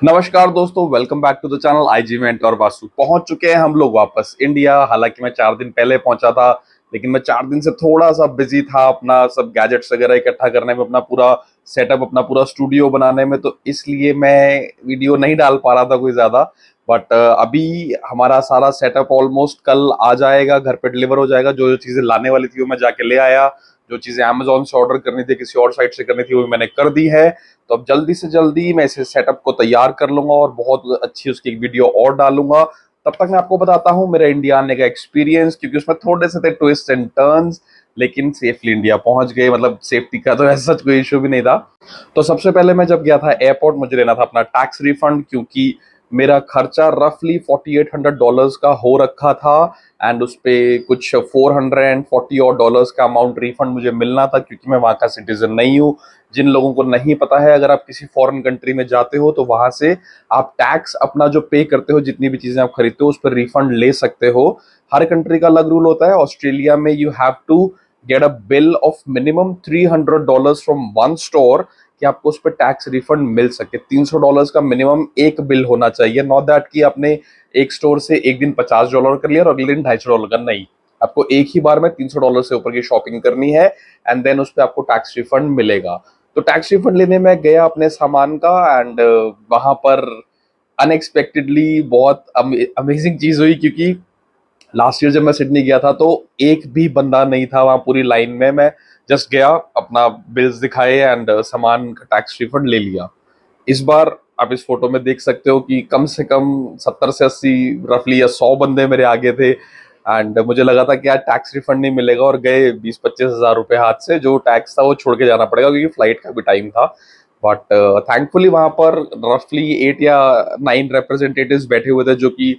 नमस्कार दोस्तों, welcome back to the channel आईजी मेंट और वासु। पहुंच चुके हैं हम लोग वापस इंडिया। हालांकि मैं 4 दिन पहले पहुंचा था, लेकिन मैं 4 दिन से थोड़ा सा बिजी था अपना सब गैजेट्स वगैरह इकट्ठा करने में, अपना पूरा सेटअप, अपना पूरा स्टूडियो बनाने में, तो इसलिए मैं वीडियो नहीं डाल पा रहा था कोई ज्यादा। बट अभी हमारा सारा सेटअप ऑलमोस्ट कल आ जाएगा, घर पे डिलीवर हो जाएगा। जो जो चीजें लाने वाली थी वो मैं जाके ले आया। जो चीजें अमेजोन से ऑर्डर करनी थी, किसी और साइट से करनी थी, वो भी मैंने कर दी है। तो अब जल्दी से जल्दी मैं इसे सेटअप को तैयार कर लूंगा और बहुत अच्छी उसकी एक वीडियो और डालूंगा। तब तक मैं आपको बताता हूँ मेरा इंडिया आने का एक्सपीरियंस, क्योंकि उसमें थोड़े से थे ट्विस्ट एंड टर्न्स, लेकिन सेफली इंडिया पहुंच गए। मतलब सेफ्टी का तो ऐसा कोई इशू भी नहीं था। तो सबसे पहले मैं जब गया था एयरपोर्ट, मुझे लेना था अपना टैक्स रिफंड, क्योंकि मेरा खर्चा रफली $4800 का हो रखा था। एंड उस पे कुछ 440 और डॉलर्स का अमाउंट रिफंड मुझे मिलना था, क्योंकि मैं वहां का सिटीजन नहीं हूँ। जिन लोगों को नहीं पता है, अगर आप किसी फॉरेन कंट्री में जाते हो तो वहां से आप टैक्स अपना जो पे करते हो, जितनी भी चीजें आप खरीदते हो, उस पर रिफंड ले सकते हो। हर कंट्री का अलग रूल होता है। ऑस्ट्रेलिया में you have to get a bill of minimum $300 from one store कि आपको उस पर टैक्स रिफंड मिल सके। $300 का मिनिमम एक बिल होना चाहिए। नॉट दैट कि आपने एक स्टोर से एक दिन $50 कर लिया और अगले दिन $250 का, नहीं। आपको एक ही बार में $300 से ऊपर की शॉपिंग करनी है, एंड देन उस पर आपको टैक्स रिफंड मिलेगा। तो टैक्स रिफंड लेने में गया अपने सामान का, एंड वहां पर अनएक्सपेक्टेडली बहुत अमेजिंग चीज हुई, क्योंकि लास्ट ईयर जब मैं सिडनी गया था तो एक भी बंदा नहीं था वहां पूरी लाइन में। मैं जस्ट गया, अपना बिल्स दिखाए एंड सामान का टैक्स रिफंड ले लिया। इस बार आप इस फोटो में देख सकते हो कि कम से कम 70 से 80 रफली या 100 बंदे मेरे आगे थे। एंड मुझे लगा था कि यार टैक्स रिफंड नहीं मिलेगा, और गए 20-25 हजार रुपए हाथ से। जो टैक्स था वो छोड़ के जाना पड़ेगा, क्योंकि फ्लाइट का भी टाइम था। बट थैंकफुली वहां पर रफली 8 या 9 रिप्रेजेंटेटिव्स बैठे हुए थे, जो कि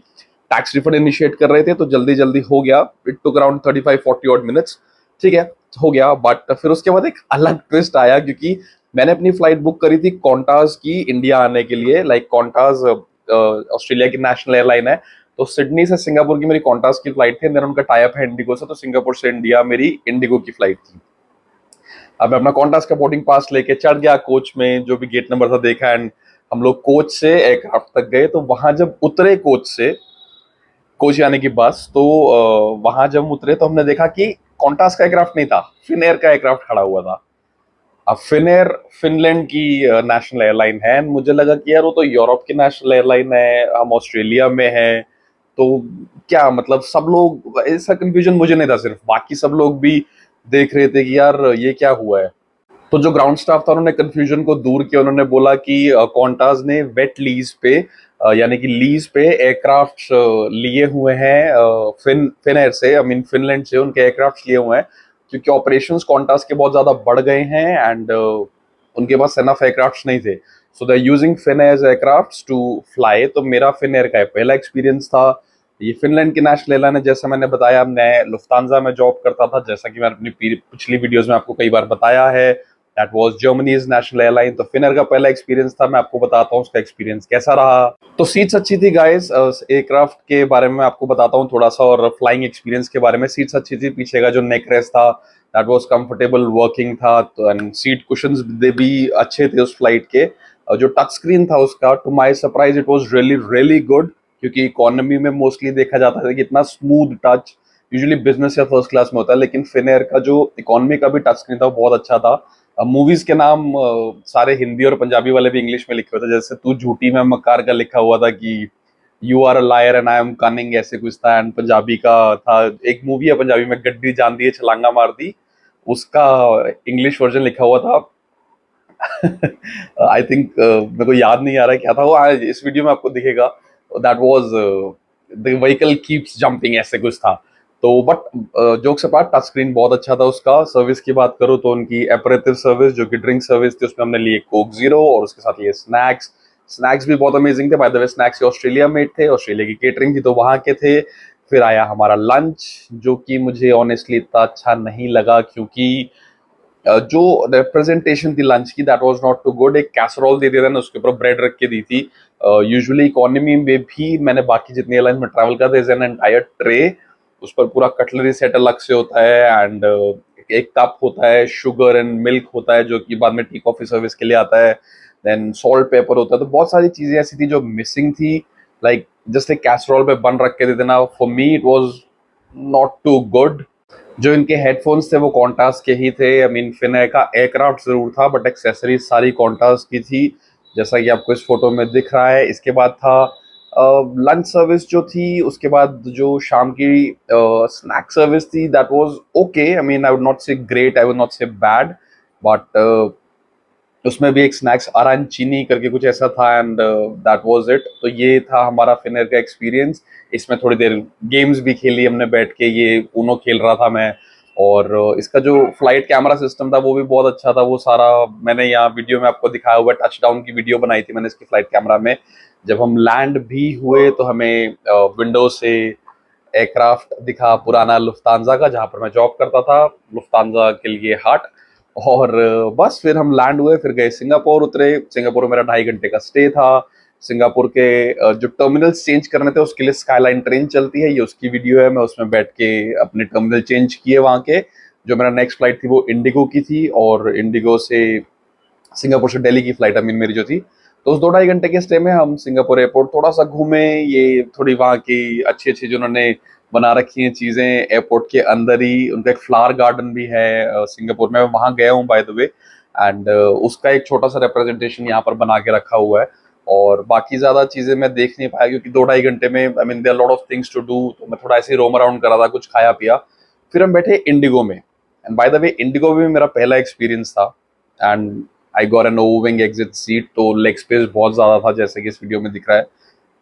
टैक्स रिफंड इनिशिएट कर रहे थे। तो जल्दी जल्दी हो गया। It took around 35-40 minutes. ठीक है, हो गया। बट फिर उसके बाद एक अलग ट्विस्ट आया, क्योंकि मैंने अपनी फ्लाइट बुक करी थी कॉन्टास की इंडिया आने के लिए। लाइक कॉन्टास ऑस्ट्रेलिया की नेशनल एयरलाइन है। तो सिडनी से सिंगापुर की मेरी कॉन्टास की फ्लाइट थी, उनका टाई अप है इंडिगो से। तो सिंगापुर से इंडिया मेरी इंडिगो की फ्लाइट थी। अब मैं अपना कॉन्टास का बोर्डिंग पास लेके चढ़ गया कोच में, जो भी गेट नंबर था देखा, एंड हम लोग कोच से एयरक्राफ्ट तक गए। तो वहां जब उतरे कोच से, कोच यानी कि बस, तो वहां जब उतरे तो हमने देखा कि कॉन्टास का एयरक्राफ्ट नहीं था, फिनएयर का एयरक्राफ्ट खड़ा हुआ था। अब फिनएयर फिनलैंड की नेशनल एयरलाइन है। मुझे लगा कि यार वो तो यूरोप की नेशनल एयरलाइन है, हम ऑस्ट्रेलिया में हैं। तो क्या मतलब, सब लोग, ऐसा कंफ्यूजन मुझे नहीं था, सिर्फ बाकी सब लोग भी देख रहे थे कि यार ये क्या हुआ है। तो जो ग्राउंड स्टाफ था उन्होंने कंफ्यूजन को दूर किया। उन्होंने बोला कि क्वांटास ने वेट लीज पे, यानी कि लीज पे एयरक्राफ्ट लिए हुए हैं फिन एयर से, आई मीन फिनलैंड से उनके एयरक्राफ्ट लिए हुए हैं, क्योंकि ऑपरेशंस क्वांटास के बहुत ज्यादा बढ़ गए हैं। एंड उनके पास एनफ एयरक्राफ्ट नहीं थे। So they using Finnair aircraft to fly. तो मेरा फिन एयर का पहला एक्सपीरियंस था। ये फिनलैंड की नेशनल एयरलाइन है। जैसा मैंने बताया, मैं लुफ्तांजा में जॉब करता था, जैसा कि मैंने अपनी पिछली वीडियोस में आपको कई बार बताया है। That was Germany's national airline. तो फिनर का पहला एक्सपीरियंस था। मैं आपको बताता हूँ उसका एक्सपीरियंस कैसा रहा। तो सीट्स अच्छी थी गाइस। एयरक्राफ्ट के बारे में आपको बताता हूँ थोड़ा सा, और फ्लाइंग एक्सपीरियंस के बारे में। सीट्स अच्छी थी। पीछे का जो नेक रेस्ट था, दैट वाज कंफर्टेबल वर्किंग था। तो एंड सीट कुशंस भी अच्छे थे उस फ्लाइट के। और जो टच स्क्रीन था उसका, to my surprise, it was really really good. क्योंकि इकोनॉमी में मोस्टली देखा जाता है कि इतना स्मूथ टच यूजुअली बिजनेस या फर्स्ट क्लास में होता है, लेकिन फिनएयर का जो इकोनॉमी का भी टच स्क्रीन था वो बहुत अच्छा था। मूवीज के नाम सारे हिंदी और पंजाबी वाले भी इंग्लिश में लिखे हुए थे। जैसे तू झूठी में मक्कार का लिखा हुआ था कि you are a liar and I am cunning, ऐसे कुछ था। एंड पंजाबी का था, एक मूवी है पंजाबी में, गड्डी जान दी है छलांगा मार दी, उसका इंग्लिश वर्जन लिखा हुआ था। आई थिंक मेरे को याद नहीं आ रहा है क्या था वो। इस वीडियो में आपको दिखेगा। That was the vehicle keeps jumping, ऐसे कुछ था। तो but jokes apart, touch screen बहुत अच्छा था उसका। सर्विस की बात करूँ तो उनकी एपरेटिव सर्विस, जो कि ड्रिंक सर्विस थी, उसमें हमने लिए कोक जीरो, और उसके साथ ये स्नैक्स। स्नैक्स भी बहुत अमेजिंग थे। By the way, snacks Australia made थे, ऑस्ट्रेलिया की केटरिंग थी, तो वहां के थे। फिर आया हमारा लंच, जो कि मुझे ऑनेस्टली इतना अच्छा नहीं लगा, क्योंकि जो रिप्रेजेंटेशन थी लंच की, that was not too good. एक कैसरोल दे दिया था ना, उसके ऊपर ब्रेड रख के दी थी। यूजुअली इकोनॉमी में भी मैंने बाकी जितनी एयरलाइन में ट्रैवल किया था, इज एन एंटायर ट्रे, उस पर पूरा कटलरी सेट अलग से होता है। एंड एक कप होता है, शुगर एंड मिल्क होता है, जो कि बाद में टी कॉफी सर्विस के लिए आता है। देन सॉल्ट पेपर होता है, तो बहुत सारी चीजें ऐसी थी जो मिसिंग थी। लाइक जस्ट एक कैसरोल पे बन रख के दे देना, for me it was not too good. जो इनके हेडफोन्स थे वो कॉन्टास के ही थे। आई मीन फिनर का एयरक्राफ्ट जरूर था बट एक्सेसरीज सारी कॉन्टास की थी, जैसा कि आपको इस फोटो में दिख रहा है। इसके बाद था लंच सर्विस जो थी, उसके बाद जो शाम की स्नैक सर्विस थी that was okay. I mean I would not से ग्रेट, आई वुड नॉट से बैड, बट उसमें भी एक स्नैक्स अरांचीनी करके कुछ ऐसा था, एंड दैट वाज इट। तो ये था हमारा फिनर का एक्सपीरियंस। इसमें थोड़ी देर गेम्स भी खेली हमने बैठ के, ये ऊनो खेल रहा था मैं। और इसका जो फ्लाइट कैमरा सिस्टम था वो भी बहुत अच्छा था। वो सारा मैंने यहाँ वीडियो में आपको दिखाया हुआ, टच डाउन की वीडियो बनाई थी मैंने इसकी फ्लाइट कैमरा में। जब हम लैंड भी हुए तो हमें विंडो से एयरक्राफ्ट दिखा पुराना लुफ्तांजा का, जहां पर मैं जॉब करता था, लुफ्तांजा के लिए हाट। और बस फिर हम लैंड हुए, फिर गए सिंगापुर, उतरे। सिंगापुर में मेरा 2.5 घंटे का स्टे था। सिंगापुर के जो टर्मिनल्स चेंज करने थे उसके लिए स्काईलाइन ट्रेन चलती है, ये उसकी वीडियो है। मैं उसमें बैठ के अपने टर्मिनल चेंज किए वहाँ के। जो मेरा नेक्स्ट फ्लाइट थी वो इंडिगो की थी, और इंडिगो से सिंगापुर से दिल्ली की फ्लाइट आई मीन मेरी जो थी। तो उस 2-2.5 घंटे के स्टे में हम सिंगापुर एयरपोर्ट थोड़ा सा घूमे। ये थोड़ी वहाँ की अच्छी अच्छी जो उन्होंने बना रखी हैं चीजें एयरपोर्ट के अंदर ही, उनका एक फ्लावर गार्डन भी है सिंगापुर में, मैं वहाँ गया हूँ बाय द वे। एंड उसका एक छोटा सा रिप्रेजेंटेशन यहाँ पर बना के रखा हुआ है। और बाकी ज्यादा चीजें मैं देख नहीं पाया क्योंकि 2-2.5 घंटे में I mean there lot of things to do, तो मैं थोड़ा ऐसे ही रोम अराउंड कर रहा था, कुछ खाया पिया। फिर हम बैठे इंडिगो में, and by the way Indigo में मेरा पहला एक्सपीरियंस था। And I got an owing exit seat, तो लेग स्पेस बहुत ज्यादा था जैसे कि इस वीडियो में दिख रहा है।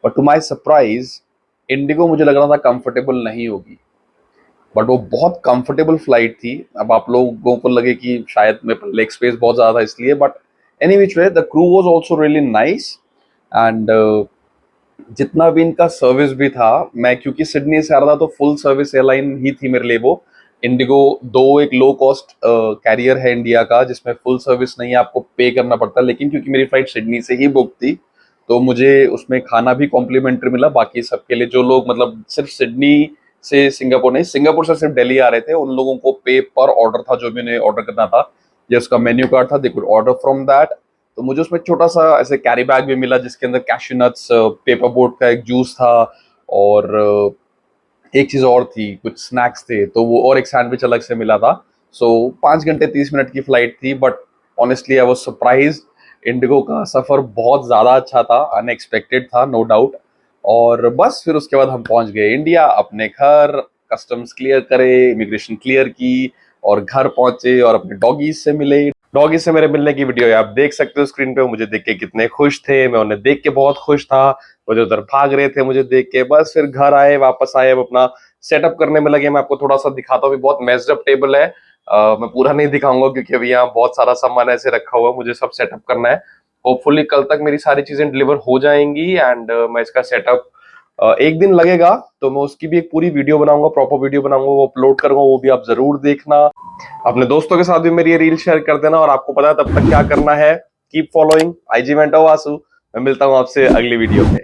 But to my surprise IndiGo मुझे लग रहा था कंफर्टेबल नहीं होगी, बट वो बहुत कंफर्टेबल फ्लाइट थी। अब आप लोगों को लगे कि शायद मेरे लेग स्पेस बहुत ज्यादा था इसलिए, but any which way the crew was also really nice. And जितना भी इनका सर्विस भी था, मैं क्योंकि सिडनी से आ रहा था तो फुल सर्विस एयरलाइन ही थी मेरे लिए वो। इंडिगो दो एक लो कॉस्ट कैरियर है इंडिया का जिसमें फुल सर्विस नहीं है, आपको पे करना पड़ता है, लेकिन क्योंकि मेरी फ्लाइट सिडनी से ही बुक थी तो मुझे उसमें खाना भी कॉम्प्लीमेंट्री मिला। बाकी सबके लिए जो लोग मतलब सिर्फ सिडनी से सिंगापुर नहीं, सिंगापुर से सिर्फ दिल्ली आ रहे थे, उन लोगों को पे पर ऑर्डर था, जो भी उन्हें ऑर्डर करना था, या उसका मेन्यू कार्ड था, they could order from that. तो मुझे उसमें छोटा सा ऐसे कैरी बैग भी मिला जिसके अंदर कैश्यू नट्स, पेपर बोट का एक जूस था, और एक चीज और थी, कुछ स्नैक्स थे, तो वो और एक सैंडविच अलग से मिला था। सो 5 घंटे 30 मिनट की फ्लाइट थी, but honestly I was surprise. Indigo का सफर बहुत ज्यादा अच्छा था, अनएक्सपेक्टेड था, नो डाउट। और बस फिर उसके बाद हम पहुंच गए इंडिया अपने घर, कस्टम्स क्लियर करे, इमिग्रेशन क्लियर की, और घर पहुंचे और अपने डॉगीज से मिले। डॉगी से मेरे मिलने की वीडियो आप देख सकते हो स्क्रीन पे। मुझे देख के कितने खुश थे, मैं उन्हें देख के बहुत खुश था, वो जो उधर भाग रहे थे मुझे देख के। बस फिर घर आए, वापस आए, अब अपना सेटअप करने में लगे। मैं आपको थोड़ा सा दिखाता हूँ, बहुत मेस्ड अप टेबल है। मैं पूरा नहीं दिखाऊंगा क्योंकि अभी यहाँ बहुत सारा सामान ऐसे रखा हुआ है, मुझे सब सेटअप करना है। होपफुली कल तक मेरी सारी चीजें डिलीवर हो जाएंगी, एंड मैं इसका सेटअप एक दिन लगेगा, तो मैं उसकी भी एक पूरी वीडियो बनाऊंगा, प्रॉपर वीडियो बनाऊंगा, वो अपलोड करूंगा, वो भी आप जरूर देखना। अपने दोस्तों के साथ भी मेरी ये रील शेयर कर देना, और आपको पता है तब तक क्या करना है, keep following IG mentor Vasu. मैं मिलता हूँ आपसे अगली वीडियो में।